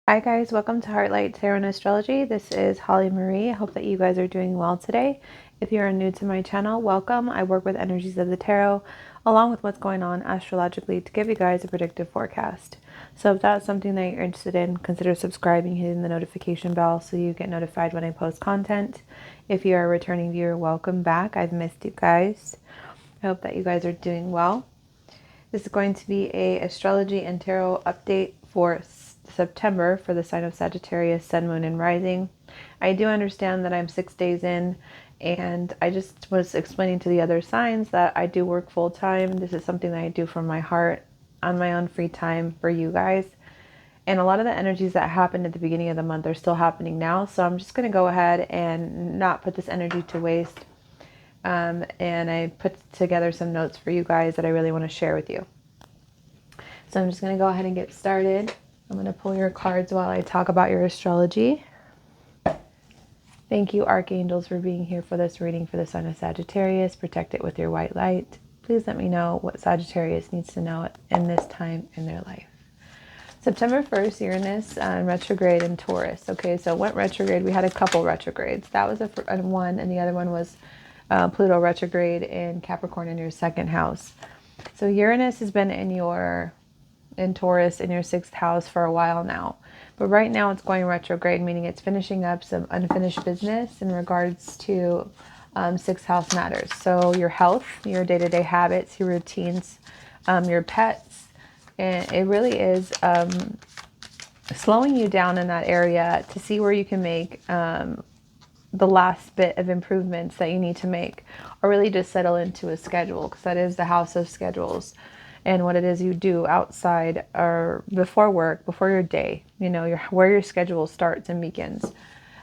Hi guys, welcome to Heartlight Tarot and Astrology. This is Holly Marie. I hope that you guys are doing well today. If you are new to my channel, welcome. I work with energies of the tarot along with what's going on astrologically to give you guys a predictive forecast. So if that's something that you're interested in, consider subscribing, hitting the notification bell so you get notified when I post content. If you are a returning viewer, welcome back. I've missed you guys. I hope that you guys are doing well. This is going to be a astrology and tarot update for September for the sign of Sagittarius, Sun, Moon, and Rising. I do understand that I'm 6 days in, and I just was explaining to the other signs that I do work full time. This is something that I do from my heart on my own free time for you guys. And a lot of the energies that happened at the beginning of the month are still happening now. So I'm just going to go ahead and not put this energy to waste. And I put together some notes for you guys that I really want to share with you. So I'm just going to go ahead and get started. I'm going to pull your cards while I talk about your astrology. Thank you, archangels, for being here for this reading for the sign of Sagittarius. Protect it with your white light. Please let me know what Sagittarius needs to know in this time in their life. September 1st, Uranus retrograde in Taurus. Okay, so it went retrograde. We had a couple retrogrades. That was a one, and the other one was Pluto retrograde in Capricorn in your second house. So Uranus has been in Taurus in your 6th house for a while now. But right now it's going retrograde, meaning it's finishing up some unfinished business in regards to 6th house matters. So your health, your day-to-day habits, your routines, your pets. And it really is slowing you down in that area to see where you can make the last bit of improvements that you need to make, or really just settle into a schedule, because that is the house of schedules and what it is you do outside or before work, before your day, where your schedule starts and begins.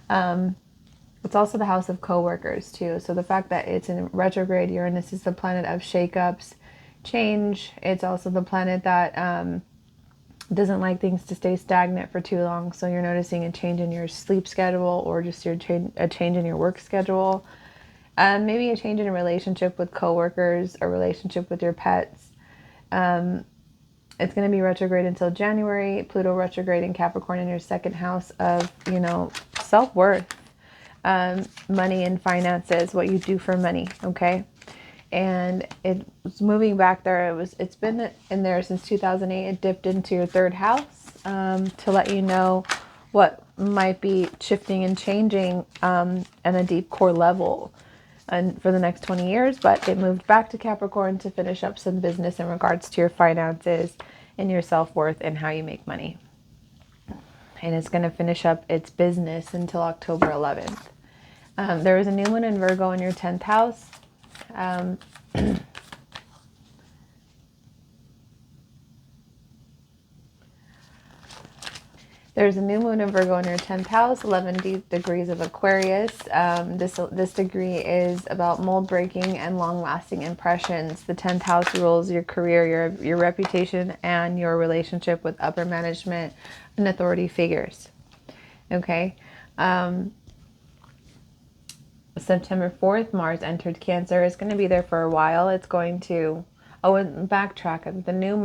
It's also the house of co-workers too. So the fact that it's in retrograde, Uranus is the planet of shakeups, change. It's also the planet that doesn't like things to stay stagnant for too long. So you're noticing a change in your sleep schedule, or just a change in your work schedule. Maybe a change in a relationship with coworkers, a relationship with your pets. It's going to be retrograde until January. Pluto retrograde in Capricorn in your second house of, self-worth, money and finances, what you do for money. Okay. And it was moving back there. It's been in there since 2008. It dipped into your 3rd house to let you know what might be shifting and changing on a deep core level and for the next 20 years. But it moved back to Capricorn to finish up some business in regards to your finances and your self-worth and how you make money. And it's going to finish up its business until October 11th. There is a new moon in Virgo in your 10th house. There's a new moon in Virgo in your 10th house, 11 degrees of Aquarius. This degree is about mold breaking and long-lasting impressions. The 10th house rules your career, your reputation, and your relationship with upper management and authority figures. Okay. September 4th, Mars entered Cancer. It's going to be there for a while. It's going to, and backtrack. The new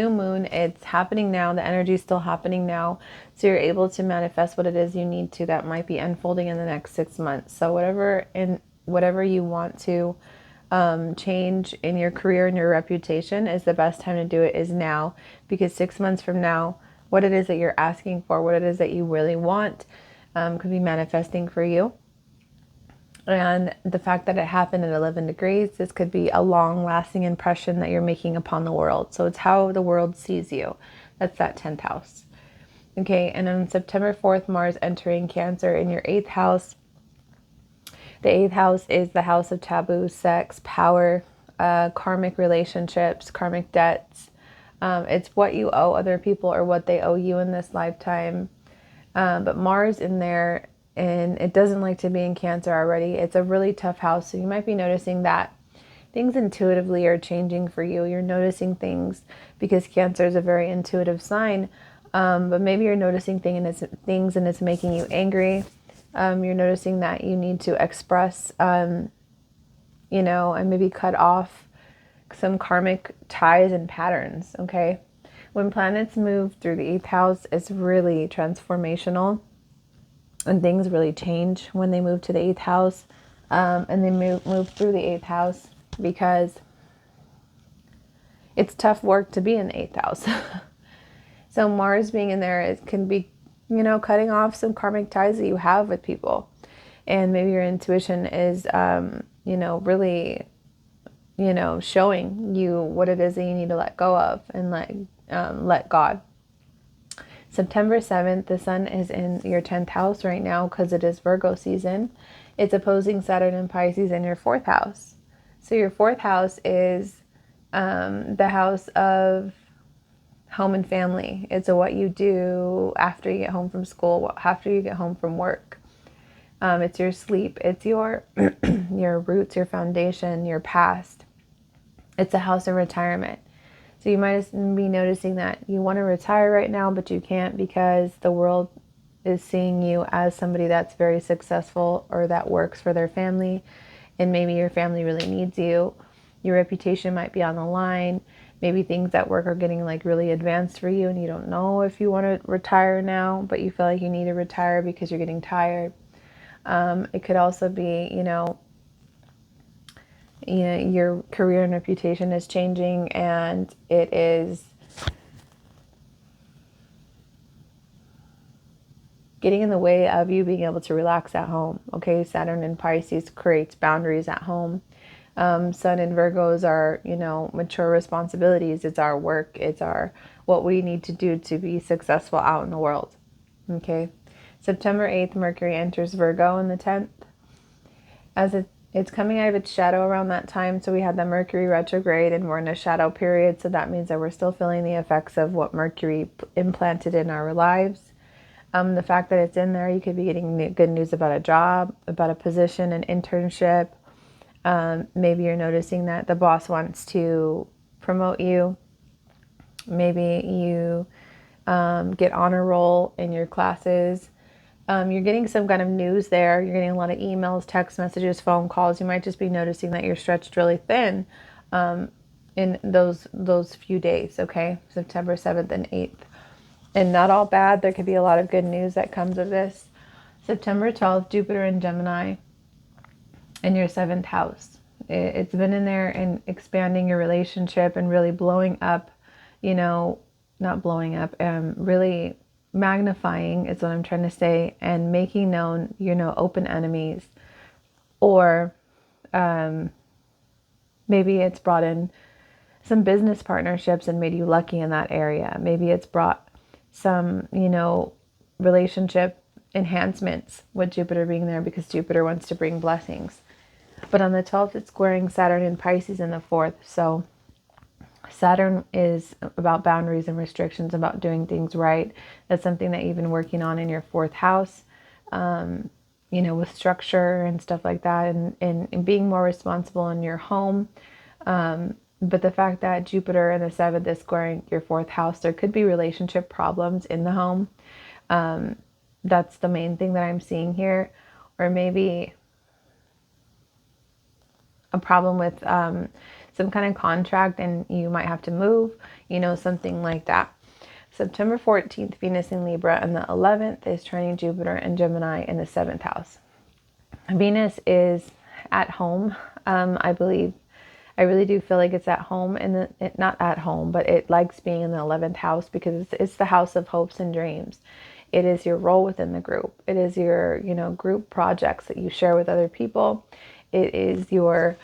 moon, it's happening now. The energy is still happening now. So you're able to manifest what it is you need to that might be unfolding in the next 6 months. So whatever you want to change in your career and your reputation, is the best time to do it is now. Because 6 months from now, what it is that you're asking for, what it is that you really want, could be manifesting for you. And the fact that it happened at 11 degrees, this could be a long-lasting impression that you're making upon the world. So it's how the world sees you. That's that 10th house. Okay, and on September 4th, Mars entering Cancer in your 8th house. The 8th house is the house of taboo, sex, power, karmic relationships, karmic debts. It's what you owe other people or what they owe you in this lifetime. But Mars in there, and it doesn't like to be in Cancer already. It's a really tough house. So you might be noticing that things intuitively are changing for you. You're noticing things because Cancer is a very intuitive sign. But maybe you're noticing things and it's making you angry. You're noticing that you need to express, and maybe cut off some karmic ties and patterns. Okay. When planets move through the 8th house, it's really transformational, and things really change when they move to the 8th house. And they move through the 8th house because it's tough work to be in the 8th house. So Mars being in there, it can be, cutting off some karmic ties that you have with people. And maybe your intuition is, really, showing you what it is that you need to let go of and let God. September 7th, the sun is in your 10th house right now because it is Virgo season. It's opposing Saturn and Pisces in your 4th house. So your 4th house is the house of home and family. It's what you do after you get home from school, after you get home from work. It's your sleep. It's your your roots, your foundation, your past. It's a house of retirement. So you might be noticing that you want to retire right now, but you can't because the world is seeing you as somebody that's very successful or that works for their family, and maybe your family really needs you. Your reputation might be on the line. Maybe things at work are getting like really advanced for you and you don't know if you want to retire now, but you feel like you need to retire because you're getting tired. It could also be, your career and reputation is changing, and it is getting in the way of you being able to relax at home. Okay, Saturn in Pisces creates boundaries at home. Sun in Virgos are, mature responsibilities. It's our work. It's what we need to do to be successful out in the world. Okay. September 8th, Mercury enters Virgo in the 10th. As it's coming out of its shadow around that time. So we had the Mercury retrograde and we're in a shadow period. So that means that we're still feeling the effects of what Mercury implanted in our lives. The fact that it's in there, you could be getting good news about a job, about a position, an internship. Maybe you're noticing that the boss wants to promote you. Maybe you get honor roll in your classes. You're getting some kind of news there. You're getting a lot of emails, text messages, phone calls. You might just be noticing that you're stretched really thin in those few days, okay? September 7th and 8th. And not all bad. There could be a lot of good news that comes of this. September 12th, Jupiter in Gemini in your 7th house. It's been in there and expanding your relationship and really blowing up, not blowing up, really magnifying is what I'm trying to say, and making known, open enemies. Or maybe it's brought in some business partnerships and made you lucky in that area. Maybe it's brought some, relationship enhancements with Jupiter being there because Jupiter wants to bring blessings. But on the 12th, it's squaring Saturn in Pisces in the 4th. So Saturn is about boundaries and restrictions, about doing things right. That's something that you've been working on in your 4th house, with structure and stuff like that, and being more responsible in your home. But the fact that Jupiter in the 7th is squaring your 4th house, there could be relationship problems in the home. That's the main thing that I'm seeing here. Or maybe a problem with some kind of contract and you might have to move, something like that. September 14th, Venus in Libra, and the 11th is trining Jupiter and Gemini in the 7th house. Venus is at home, I believe. I really do feel like it's at home, and not at home, but it likes being in the 11th house because it's the house of hopes and dreams. It is your role within the group. It is your, group projects that you share with other people. It is your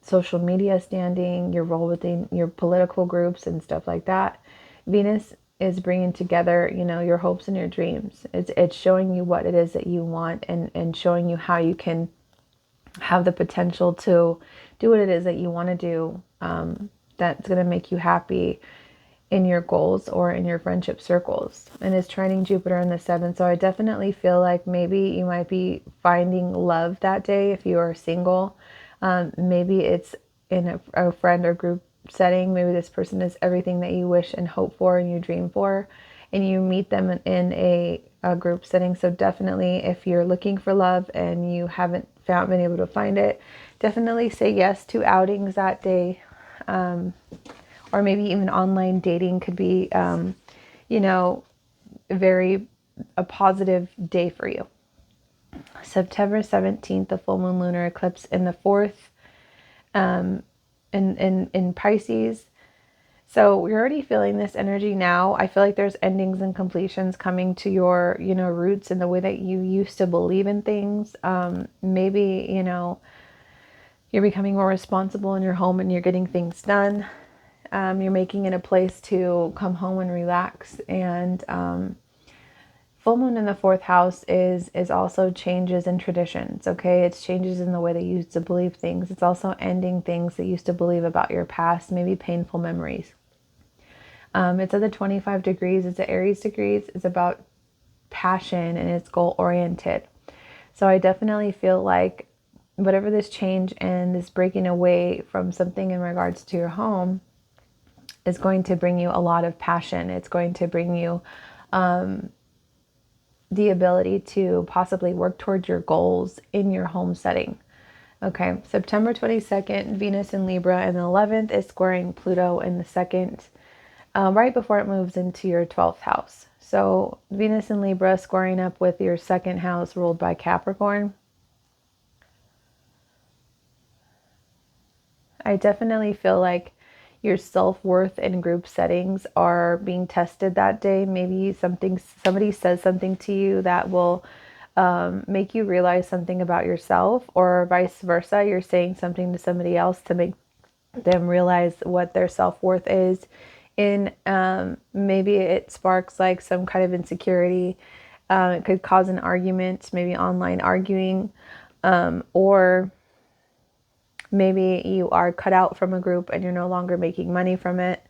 social media standing, your role within your political groups and stuff like that. Venus is bringing together, your hopes and your dreams. It's showing you what it is that you want and showing you how you can have the potential to do what it is that you want to do, that's going to make you happy in your goals or in your friendship circles. And it's trining Jupiter in the 7th. So I definitely feel like maybe you might be finding love that day if you are single. Maybe it's in a friend or group setting. Maybe this person is everything that you wish and hope for and you dream for, and you meet them in a group setting. So definitely, if you're looking for love and you haven't been able to find it, definitely say yes to outings that day, or maybe even online dating could be, you know, a positive day for you. September 17th, the full moon lunar eclipse in the 4th, in Pisces. So we're already feeling this energy now. I feel like there's endings and completions coming to your, roots in the way that you used to believe in things. Maybe, you're becoming more responsible in your home and you're getting things done. You're making it a place to come home and relax. And full moon in the 4th house is also changes in traditions, okay? It's changes in the way that you used to believe things. It's also ending things that you used to believe about your past, maybe painful memories. It's at the 25 degrees. It's the Aries degrees. It's about passion and it's goal-oriented. So I definitely feel like whatever this change and this breaking away from something in regards to your home is going to bring you a lot of passion. It's going to bring you the ability to possibly work towards your goals in your home setting. Okay, September 22nd, Venus in Libra, and the 11th is squaring Pluto in the 2nd, right before it moves into your 12th house. So Venus in Libra squaring up with your 2nd house ruled by Capricorn. I definitely feel like your self-worth in group settings are being tested that day. Maybe somebody says something to you that will make you realize something about yourself, or vice versa. You're saying something to somebody else to make them realize what their self-worth is. Maybe it sparks like some kind of insecurity. It could cause an argument, maybe online arguing, or maybe you are cut out from a group and you're no longer making money from it.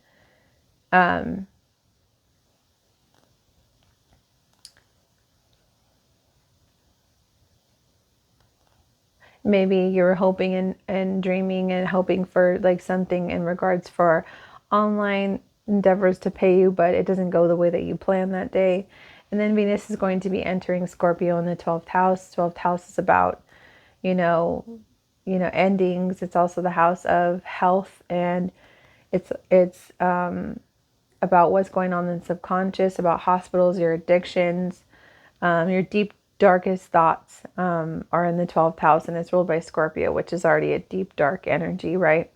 Maybe you're hoping and dreaming and hoping for like something in regards for online endeavors to pay you, but it doesn't go the way that you planned that day. And then Venus is going to be entering Scorpio in the 12th house. 12th house is about, endings. It's also the house of health, and it's about what's going on in the subconscious, about hospitals, your addictions, your deep, darkest thoughts are in the 12th house, and it's ruled by Scorpio, which is already a deep, dark energy, right?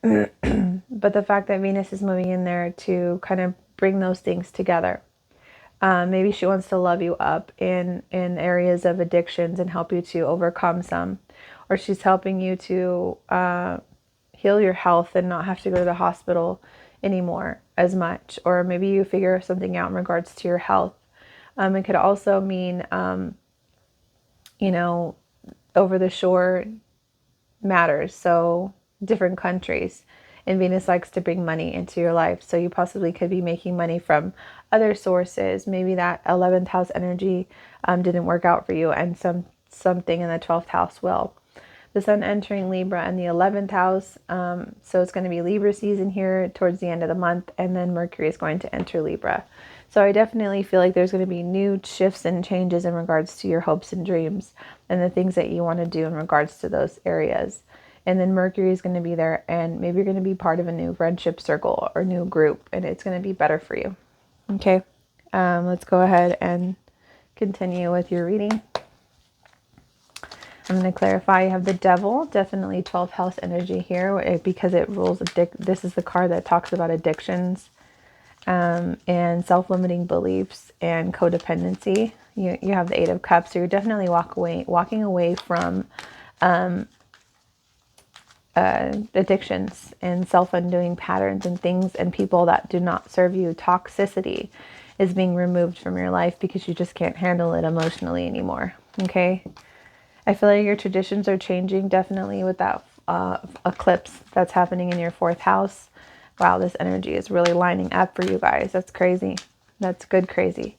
But the fact that Venus is moving in there to kind of bring those things together. Maybe she wants to love you up in areas of addictions and help you to overcome some. Or she's helping you to heal your health and not have to go to the hospital anymore as much. Or maybe you figure something out in regards to your health. It could also mean, over the shore matters. So different countries. And Venus likes to bring money into your life. So you possibly could be making money from other sources. Maybe that 11th house energy didn't work out for you, and something in the 12th house will. The sun entering Libra in the 11th house. So it's going to be Libra season here towards the end of the month. And then Mercury is going to enter Libra. So I definitely feel like there's going to be new shifts and changes in regards to your hopes and dreams and the things that you want to do in regards to those areas. And then Mercury is going to be there, and maybe you're going to be part of a new friendship circle or new group, and it's going to be better for you. Okay, let's go ahead and continue with your reading. I'm going to clarify. You have the Devil, definitely 12th house energy here, because it rules this is the card that talks about addictions and self-limiting beliefs and codependency. You have the 8 of Cups, so you're definitely walking away from addictions and self-undoing patterns and things and people that do not serve you. Toxicity is being removed from your life because you just can't handle it emotionally anymore. Okay, I feel like your traditions are changing, definitely with that eclipse that's happening in your 4th house. Wow, this energy is really lining up for you guys. That's crazy. That's good crazy.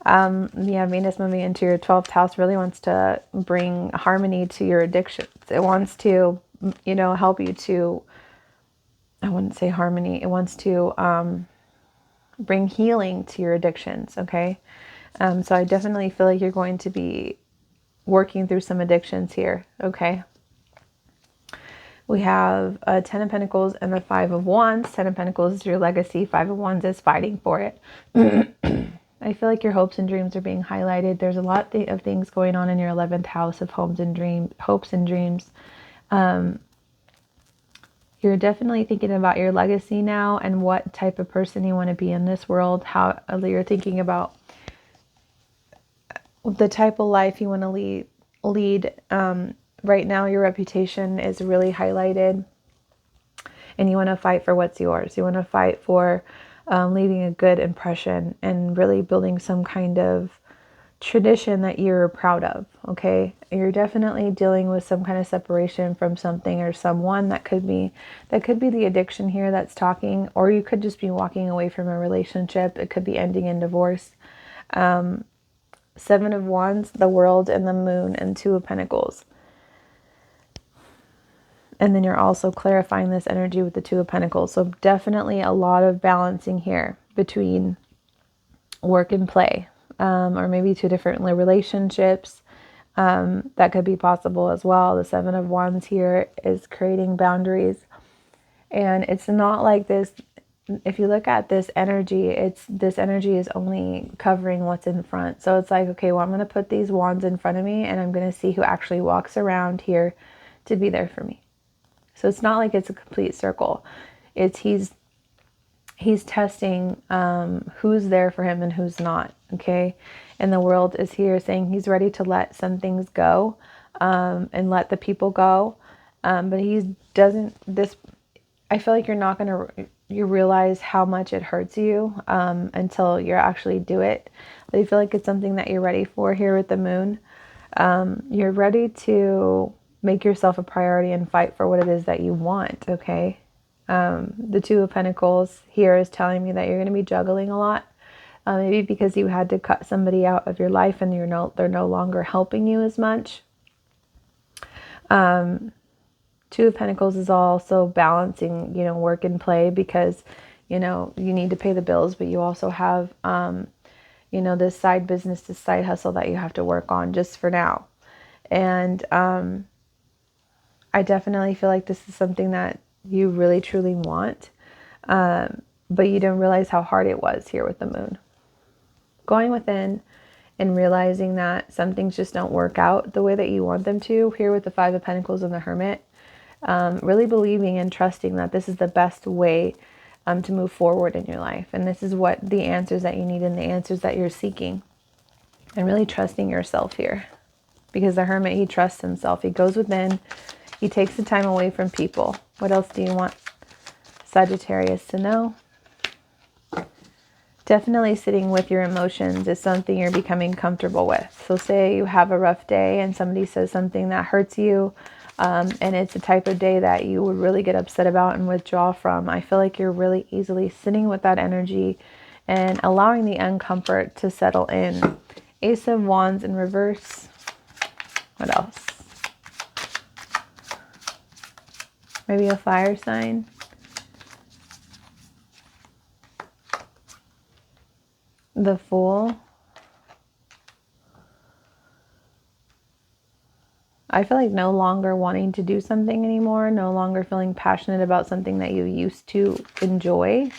Venus moving into your 12th house really wants to bring harmony to your addictions. It wants to, help you to, I wouldn't say harmony. It wants to bring healing to your addictions, okay? So I definitely feel like you're going to be working through some addictions here, okay? We have a 10 of Pentacles and the 5 of Wands. 10 of Pentacles is your legacy. 5 of Wands is fighting for it. I feel like your hopes and dreams are being highlighted. There's a lot of things going on in your 11th house of hopes and dreams. You're definitely thinking about your legacy now and what type of person you want to be in this world. How you're thinking about the type of life you want to lead. Right now, your reputation is really highlighted, and you want to fight for what's yours. You want to fight for leaving a good impression and really building some kind of tradition that you're proud of. Okay, you're definitely dealing with some kind of separation from something or someone. That could be the addiction here that's talking, or you could just be walking away from a relationship. It could be ending in divorce. 7 of Wands, the World, and the Moon, and 2 of Pentacles. And then you're also clarifying this energy with the 2 of Pentacles. So definitely a lot of balancing here between work and play, or maybe 2 different relationships. That could be possible as well. The 7 of Wands here is creating boundaries. And it's not like this. If you look at this energy, this energy is only covering what's in front. So it's like, okay, well, I'm going to put these wands in front of me and I'm going to see who actually walks around here to be there for me. So it's not like it's a complete circle. It's he's testing who's there for him and who's not. Okay, and the World is here saying he's ready to let some things go, and let the people go. But he doesn't. I feel like you're not going to. You realize how much it hurts you until you actually do it. But I feel like it's something that you're ready for here with the Moon. You're ready to make yourself a priority and fight for what it is that you want, okay? The 2 of Pentacles here is telling me that you're going to be juggling a lot. Maybe because you had to cut somebody out of your life and they're no longer helping you as much. 2 of Pentacles is also balancing, work and play, because, you need to pay the bills, but you also have, this side business, this side hustle that you have to work on just for now. And I definitely feel like this is something that you really truly want, but you don't realize how hard it was here with the Moon. Going within and realizing that some things just don't work out the way that you want them to, here with the 5 of Pentacles and the Hermit. Really believing and trusting that this is the best way to move forward in your life. And this is what the answers that you need and the answers that you're seeking. And really trusting yourself here. Because the Hermit, he trusts himself. He goes within. He takes the time away from people. What else do you want Sagittarius to know? Definitely sitting with your emotions is something you're becoming comfortable with. So say you have a rough day and somebody says something that hurts you, and it's the type of day that you would really get upset about and withdraw from. I feel like you're really easily sitting with that energy and allowing the uncomfort to settle in. Ace of Wands in reverse. What else? Maybe a fire sign. The Fool. I feel like no longer wanting to do something anymore, no longer feeling passionate about something that you used to enjoy.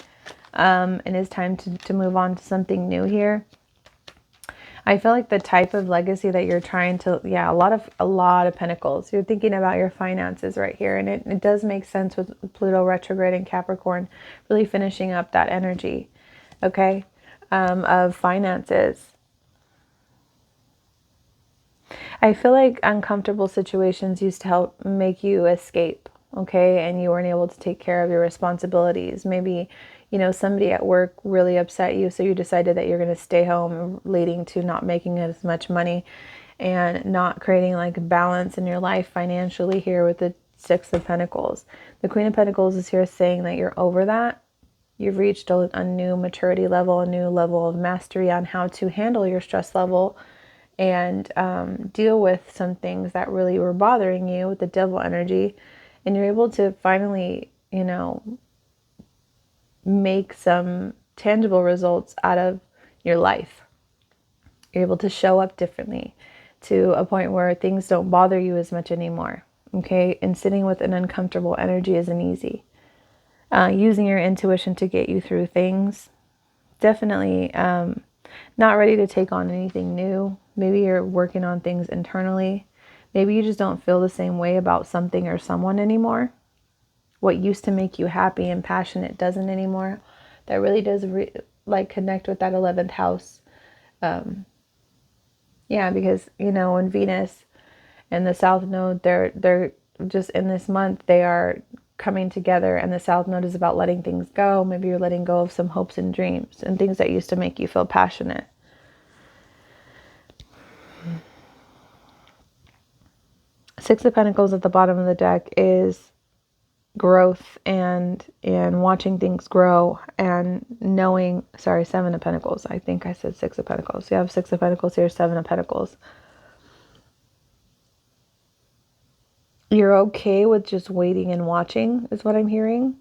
And it's time to move on to something new here. I feel like the type of legacy that you're trying to, a lot of pentacles. You're thinking about your finances right here. And it does make sense with Pluto retrograde and Capricorn, really finishing up that energy, okay, of finances. I feel like uncomfortable situations used to help make you escape, okay, and you weren't able to take care of your responsibilities. Maybe, somebody at work really upset you, so you decided that you're going to stay home, leading to not making as much money and not creating like balance in your life financially here with the 6 of Pentacles. The Queen of Pentacles is here saying that you're over that. You've reached a new maturity level, a new level of mastery on how to handle your stress level and deal with some things that really were bothering you with the Devil energy. And you're able to finally, make some tangible results out of your life. You're able to show up differently to a point where things don't bother you as much anymore. okay? And sitting with an uncomfortable energy isn't easy. Using your intuition to get you through things. Definitely not ready to take on anything new. Maybe you're working on things internally. Maybe you just don't feel the same way about something or someone anymore. What used to make you happy and passionate doesn't anymore. That really does connect with that 11th house. Yeah, because, you know, when Venus and the South Node, they're just in this month, they are coming together, and the South Node is about letting things go. Maybe you're letting go of some hopes and dreams and things that used to make you feel passionate. Six of Pentacles at the bottom of the deck is growth and watching things grow and knowing, sorry, Seven of Pentacles. I think I said Six of Pentacles. You have Six of Pentacles here, Seven of Pentacles. You're okay with just waiting and watching is what I'm hearing,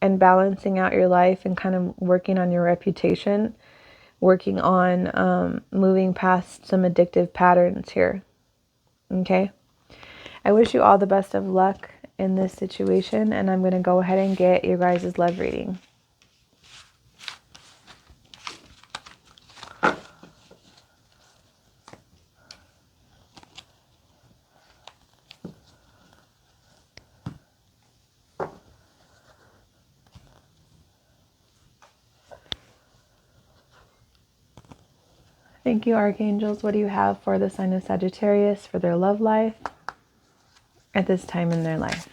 and balancing out your life and kind of working on your reputation, working on moving past some addictive patterns here. Okay. I wish you all the best of luck in this situation, and I'm going to go ahead and get your guys' love reading. Thank you, Archangels. What do you have for the sign of Sagittarius for their love life at this time in their life?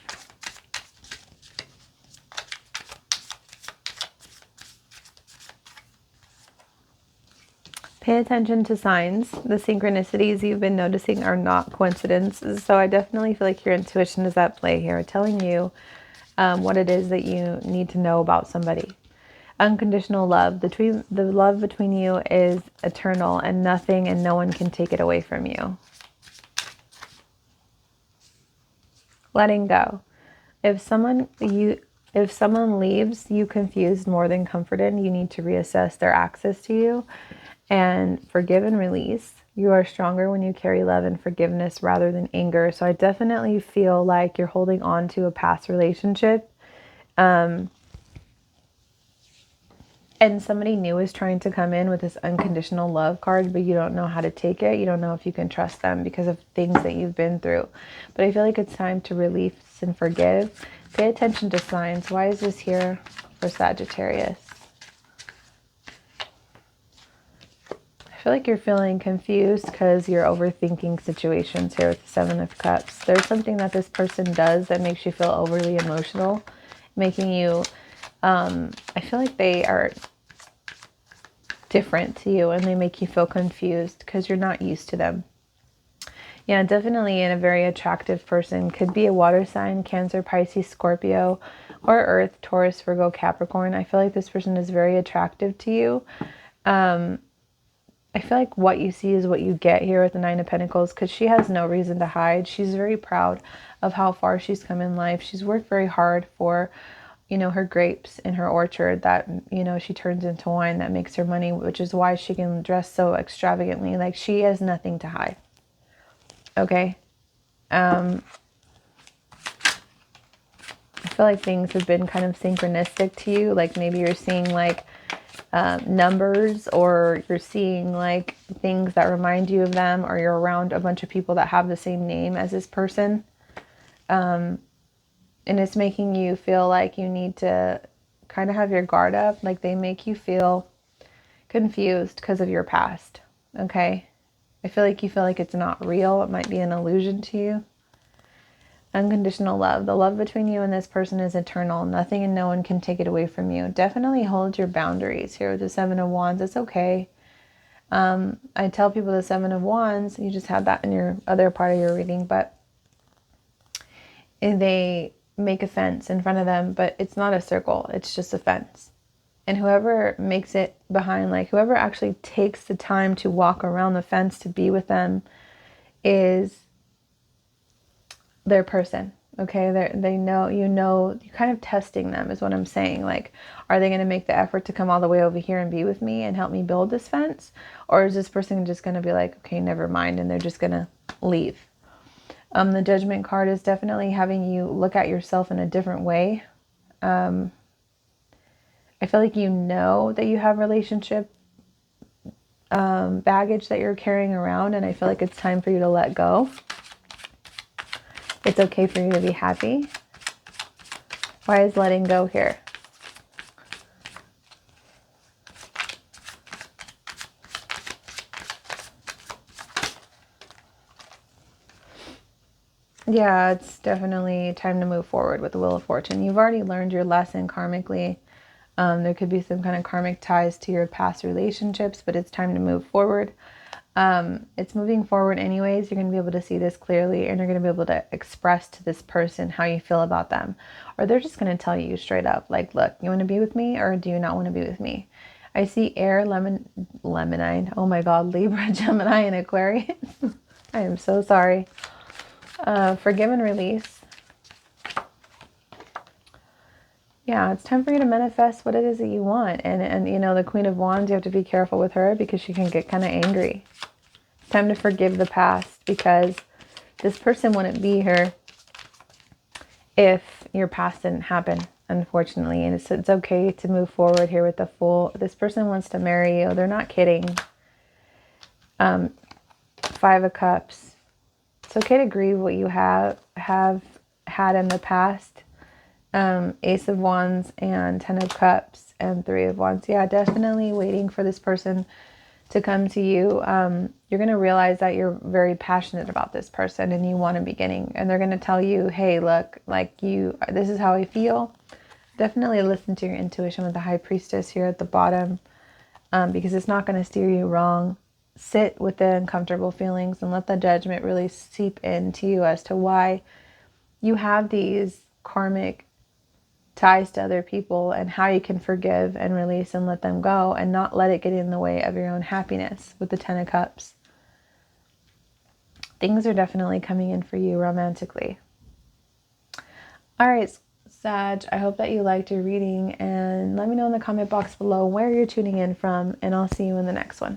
Pay attention to signs. The synchronicities you've been noticing are not coincidences. So I definitely feel like your intuition is at play here, telling you what it is that you need to know about somebody. Unconditional love. The love between you is eternal, and nothing and no one can take it away from you. Letting go. If someone leaves you confused more than comforted, you need to reassess their access to you and forgive and release. You are stronger when you carry love and forgiveness rather than anger. So I definitely feel like you're holding on to a past relationship. And somebody new is trying to come in with this unconditional love card, but you don't know how to take it. You don't know if you can trust them because of things that you've been through. But I feel like it's time to release and forgive. Pay attention to signs. Why is this here for Sagittarius? I feel like you're feeling confused because you're overthinking situations here with the Seven of Cups. There's something that this person does that makes you feel overly emotional, making you, I feel like they are different to you and they make you feel confused because you're not used to them. Yeah, definitely in a very attractive person. Could be a water sign, Cancer, Pisces, Scorpio, or Earth, Taurus, Virgo, Capricorn. I feel like this person is very attractive to you. I feel like what you see is what you get here with the Nine of Pentacles, because she has no reason to hide. She's very proud of how far she's come in life. She's worked very hard for, you know, her grapes in her orchard that, you know, she turns into wine that makes her money, which is why she can dress so extravagantly. Like, she has nothing to hide. Okay. I feel like things have been kind of synchronistic to you. Like maybe you're seeing like numbers, or you're seeing like things that remind you of them, or you're around a bunch of people that have the same name as this person. And it's making you feel like you need to kind of have your guard up. Like they make you feel confused because of your past. Okay. I feel like you feel like it's not real. It might be an illusion to you. Unconditional love. The love between you and this person is eternal. Nothing and no one can take it away from you. Definitely hold your boundaries here with the Seven of Wands. It's okay. I tell people the Seven of Wands, you just have that in your other part of your reading, but they make a fence in front of them, but it's not a circle. It's just a fence. And whoever makes it behind, like whoever actually takes the time to walk around the fence to be with them is their person. Okay, they know, you know, you're kind of testing them is what I'm saying. Like, are they going to make the effort to come all the way over here and be with me and help me build this fence? Or is this person just going to be like, okay, never mind, and they're just going to leave? The Judgment card is definitely having you look at yourself in a different way. I feel like you know that you have relationship baggage that you're carrying around, and I feel like it's time for you to let go. It's okay for you to be happy. Why is letting go here? Yeah, it's definitely time to move forward with the Wheel of Fortune. You've already learned your lesson karmically. There could be some kind of karmic ties to your past relationships, but it's time to move forward. It's moving forward anyways. You're going to be able to see this clearly, and you're going to be able to express to this person how you feel about them. Or they're just going to tell you straight up, like, look, you want to be with me or do you not want to be with me? I see air, lemonine. Oh my God, Libra, Gemini, and Aquarius. I am so sorry. Forgive and release. Yeah, it's time for you to manifest what it is that you want. And you know, the Queen of Wands, you have to be careful with her because she can get kind of angry. It's time to forgive the past, because this person wouldn't be here if your past didn't happen, unfortunately. And it's okay to move forward here with the Fool. This person wants to marry you. They're not kidding. 5 of Cups. It's okay to grieve what you have had in the past. Ace of Wands and 10 of Cups and 3 of Wands. Yeah, definitely waiting for this person to come to you. You're going to realize that you're very passionate about this person and you want a beginning. And they're going to tell you, hey, look, like this is how I feel. Definitely listen to your intuition with the High Priestess here at the bottom, because it's not going to steer you wrong. Sit with the uncomfortable feelings and let the judgment really seep into you as to why you have these karmic ties to other people, and how you can forgive and release and let them go and not let it get in the way of your own happiness with the 10 of Cups. Things are definitely coming in for you romantically. All right, Sag, I hope that you liked your reading, and let me know in the comment box below where you're tuning in from, and I'll see you in the next one.